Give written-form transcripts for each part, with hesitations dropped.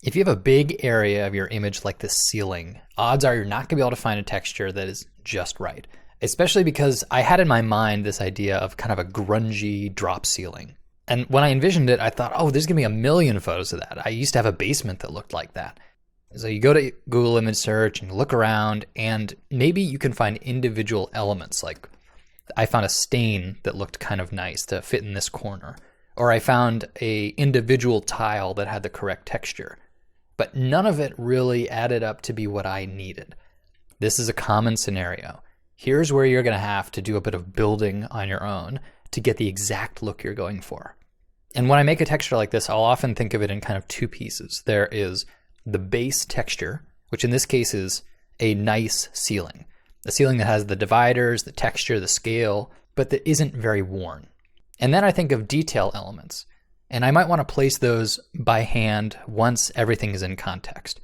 If you have a big area of your image like this ceiling, odds are you're not gonna be able to find a texture that is just right. Especially because I had in my mind this idea of kind of a grungy drop ceiling. And when I envisioned it, I thought, oh, there's gonna be a million photos of that. I used to have a basement that looked like that. So you go to Google image search and look around, and maybe you can find individual elements. Like I found a stain that looked kind of nice to fit in this corner. Or I found a individual tile that had the correct texture. But none of it really added up to be what I needed. This is a common scenario. Here's where you're gonna have to do a bit of building on your own to get the exact look you're going for. And when I make a texture like this, I'll often think of it in kind of two pieces. There is the base texture, which in this case is a nice ceiling. A ceiling that has the dividers, the texture, the scale, but that isn't very worn. And then I think of detail elements. And I might want to place those by hand once everything is in context.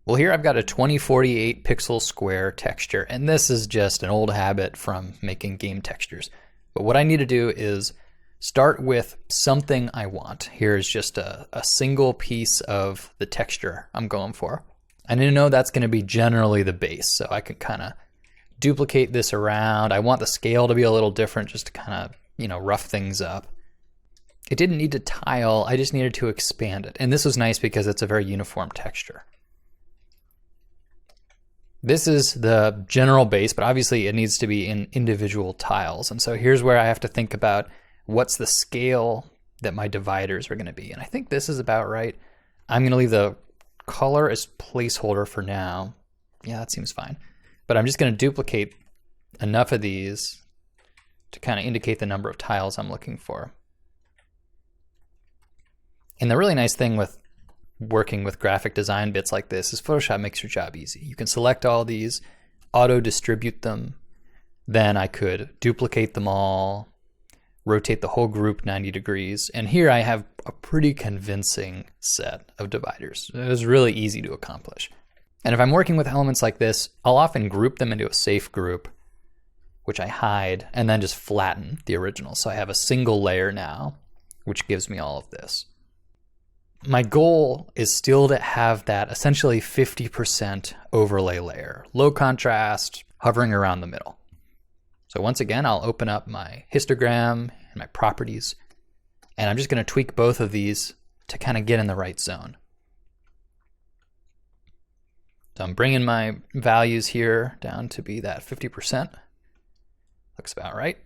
Well, here I've got a 2048 pixel square texture, and this is just an old habit from making game textures. But what I need to do is start with something I want. Here's just a single piece of the texture I'm going for. I need to know that's going to be generally the base, so I can kind of duplicate this around. I want the scale to be a little different just to kind of, rough things up. It didn't need to tile, I just needed to expand it. And this was nice because it's a very uniform texture. This is the general base, but obviously it needs to be in individual tiles. And so here's where I have to think about what's the scale that my dividers are gonna be. And I think this is about right. I'm gonna leave the color as placeholder for now. Yeah, that seems fine. But I'm just gonna duplicate enough of these to kind of indicate the number of tiles I'm looking for. And the really nice thing with working with graphic design bits like this is Photoshop makes your job easy. You can select all these, auto distribute them, then I could duplicate them all, rotate the whole group 90 degrees, and here I have a pretty convincing set of dividers. It was really easy to accomplish. And if I'm working with elements like this, I'll often group them into a safe group, which I hide, and then just flatten the original. So I have a single layer now, which gives me all of this. My goal is still to have that essentially 50% overlay layer, low contrast, hovering around the middle. So once again, I'll open up my histogram and my properties, and I'm just gonna tweak both of these to kind of get in the right zone. So I'm bringing my values here down to be that 50%. Looks about right.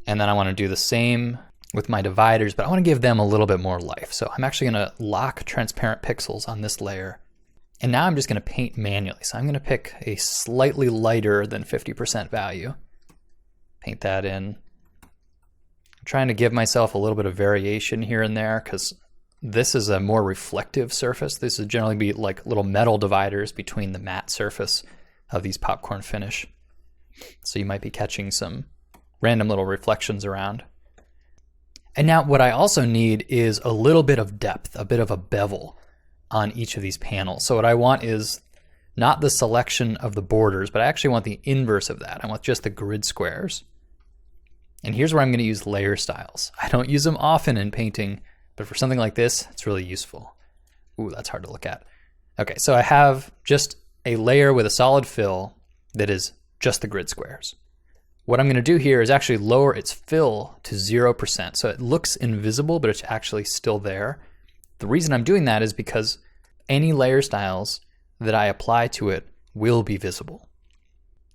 And then I wanna do the same with my dividers, but I want to give them a little bit more life. So I'm actually going to lock transparent pixels on this layer. And now I'm just going to paint manually. So I'm going to pick a slightly lighter than 50% value. Paint that in. I'm trying to give myself a little bit of variation here and there because this is a more reflective surface. This would generally be like little metal dividers between the matte surface of these popcorn finish. So you might be catching some random little reflections around. And now what I also need is a little bit of depth, a bit of a bevel on each of these panels. So what I want is not the selection of the borders, but I actually want the inverse of that. I want just the grid squares. And here's where I'm going to use layer styles. I don't use them often in painting, but for something like this, it's really useful. Ooh, that's hard to look at. Okay, so I have just a layer with a solid fill that is just the grid squares. What I'm going to do here is actually lower its fill to 0%. So it looks invisible, but it's actually still there. The reason I'm doing that is because any layer styles that I apply to it will be visible.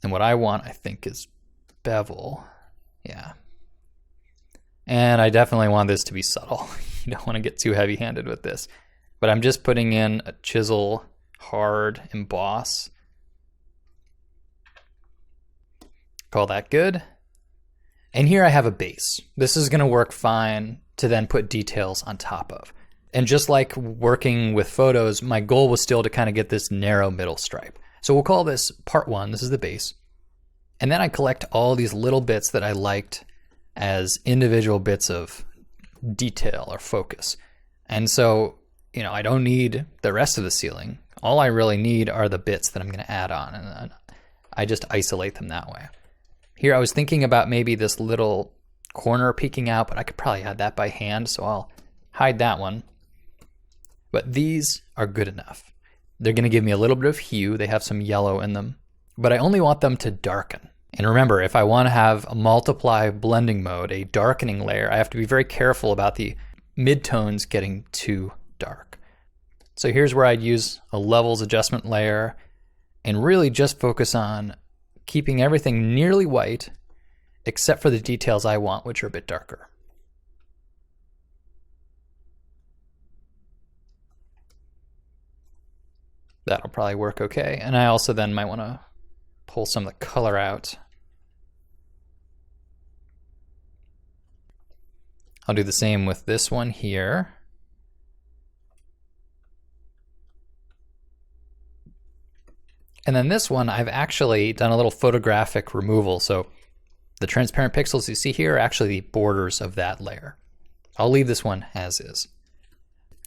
And what I want, I think, is bevel. Yeah. And I definitely want this to be subtle. You don't want to get too heavy-handed with this. But I'm just putting in a chisel, hard, emboss. Call that good. And here I have a base. This is going to work fine to then put details on top of. And just like working with photos, my goal was still to kind of get this narrow middle stripe. So we'll call this part one. This is the base. And then I collect all these little bits that I liked as individual bits of detail or focus. And so, I don't need the rest of the ceiling. All I really need are the bits that I'm going to add on. And I just isolate them that way. Here I was thinking about maybe this little corner peeking out, but I could probably add that by hand, so I'll hide that one. But these are good enough. They're going to give me a little bit of hue. They have some yellow in them, but I only want them to darken. And remember, if I want to have a multiply blending mode, a darkening layer, I have to be very careful about the midtones getting too dark. So here's where I'd use a levels adjustment layer and really just focus on keeping everything nearly white, except for the details I want, which are a bit darker. That'll probably work okay. And I also then might want to pull some of the color out. I'll do the same with this one here. And then this one, I've actually done a little photographic removal. So the transparent pixels you see here are actually the borders of that layer. I'll leave this one as is.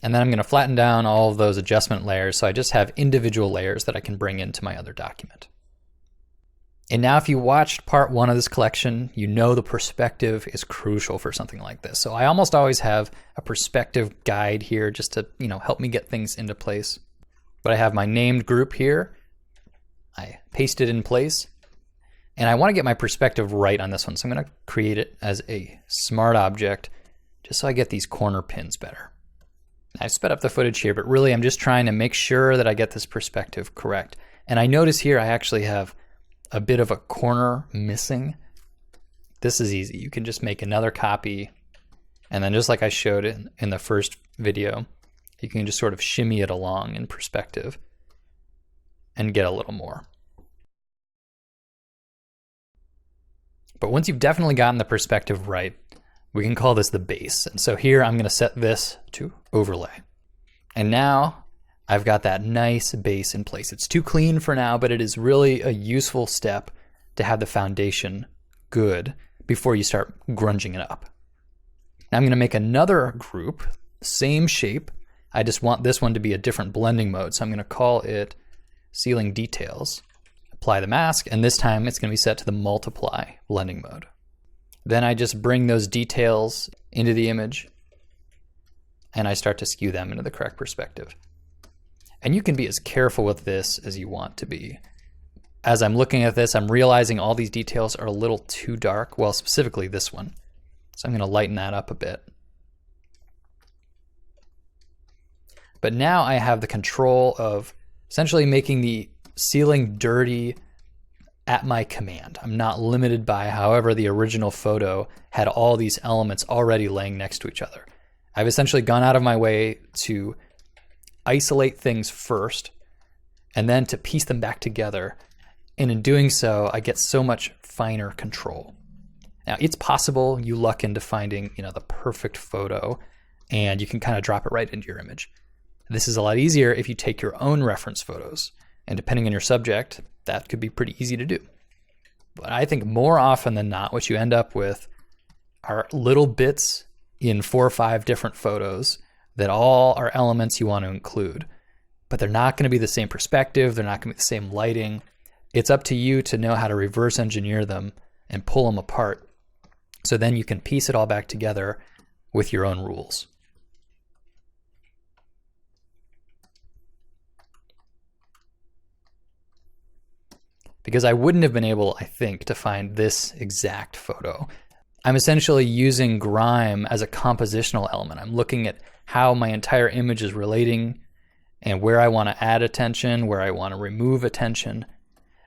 And then I'm going to flatten down all of those adjustment layers so I just have individual layers that I can bring into my other document. And now if you watched part 1 of this collection, you know the perspective is crucial for something like this. So I almost always have a perspective guide here just to, help me get things into place. But I have my named group here. I paste it in place. And I want to get my perspective right on this one. So I'm going to create it as a smart object just so I get these corner pins better. I sped up the footage here, but really I'm just trying to make sure that I get this perspective correct. And I notice here I actually have a bit of a corner missing. This is easy. You can just make another copy, and then just like I showed in the first video, you can just sort of shimmy it along in perspective and get a little more. But once you've definitely gotten the perspective right, we can call this the base. And so here I'm going to set this to overlay. And now I've got that nice base in place. It's too clean for now, but it is really a useful step to have the foundation good before you start grunging it up. Now I'm going to make another group, same shape. I just want this one to be a different blending mode. So I'm going to call it Ceiling Details. Apply the mask, and this time it's going to be set to the multiply blending mode. Then I just bring those details into the image and I start to skew them into the correct perspective. And you can be as careful with this as you want to be. As I'm looking at this, I'm realizing all these details are a little too dark. Well, specifically this one. So I'm going to lighten that up a bit. But now I have the control of essentially making the ceiling dirty at my command. I'm not limited by however the original photo had all these elements already laying next to each other. I've essentially gone out of my way to isolate things first and then to piece them back together. And in doing so, I get so much finer control. Now, it's possible you luck into finding, the perfect photo and you can kind of drop it right into your image. This is a lot easier if you take your own reference photos. And depending on your subject, that could be pretty easy to do. But I think more often than not, what you end up with are little bits in 4 or 5 different photos that all are elements you want to include. But they're not going to be the same perspective. They're not going to be the same lighting. It's up to you to know how to reverse engineer them and pull them apart. So then you can piece it all back together with your own rules. Because I wouldn't have been able, I think, to find this exact photo. I'm essentially using Grime as a compositional element. I'm looking at how my entire image is relating and where I want to add attention, where I want to remove attention.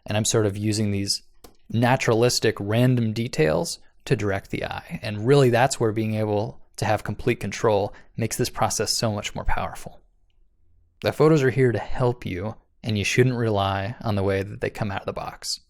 And I'm sort of using these naturalistic random details to direct the eye. And really that's where being able to have complete control makes this process so much more powerful. The photos are here to help you, and you shouldn't rely on the way that they come out of the box.